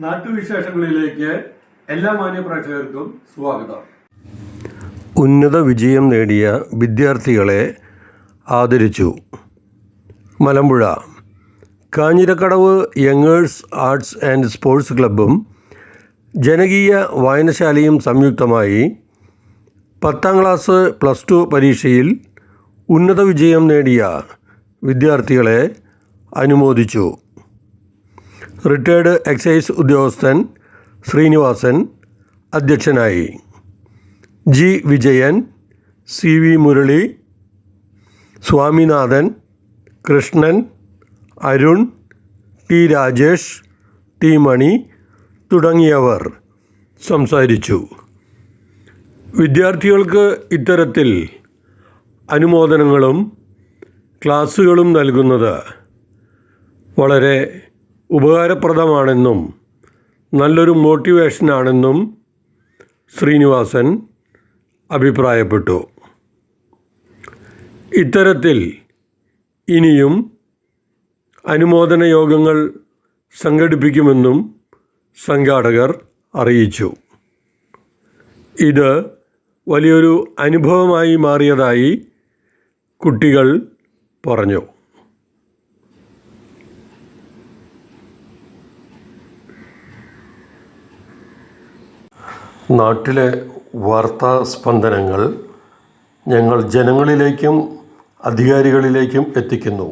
നാട്ടുവിശേഷങ്ങളിലേക്ക് എല്ലാ മാന്യപ്രേക്ഷകർക്കും സ്വാഗതം. ഉന്നത വിജയം നേടിയ വിദ്യാർത്ഥികളെ ആദരിച്ചു. Malampuzha Kanjirakkadavu youngsters arts and sports ക്ലബ്ബും ജനകീയ വായനശാലയും സംയുക്തമായി 10ാം ക്ലാസ് +2 പരീക്ഷയിൽ ഉന്നത വിജയം നേടിയ വിദ്യാർത്ഥികളെ അനുമോദിച്ചു. റിട്ടയർഡ് എക്സൈസ് ഉദ്യോഗസ്ഥൻ ശ്രീനിവാസൻ അധ്യക്ഷനായി. G Vijayan, C V Murali, Swaminathan, Krishnan, Arun, T Rajesh, T Mani തുടങ്ങിയവർ സംസാരിച്ചു. വിദ്യാർത്ഥികൾക്ക് ഇത്തരത്തിൽ അനുമോദനങ്ങളും ക്ലാസുകളും നൽകുന്നത് വളരെ ഉപകാരപ്രദമാണെന്നും നല്ലൊരു മോട്ടിവേഷനാണെന്നും ശ്രീനിവാസൻ അഭിപ്രായപ്പെട്ടു. ഇത്തരത്തിൽ ഇനിയും അനുമോദന യോഗങ്ങൾ സംഘടിപ്പിക്കുമെന്നും സംഘാടകർ അറിയിച്ചു. ഇത് വലിയൊരു അനുഭവമായി മാറിയതായി കുട്ടികൾ പറഞ്ഞു. നാട്ടിലെ വാർത്താ സ്പന്ദനങ്ങൾ ഞങ്ങൾ ജനങ്ങളിലേക്കും അധികാരികളിലേക്കും എത്തിക്കുന്നു.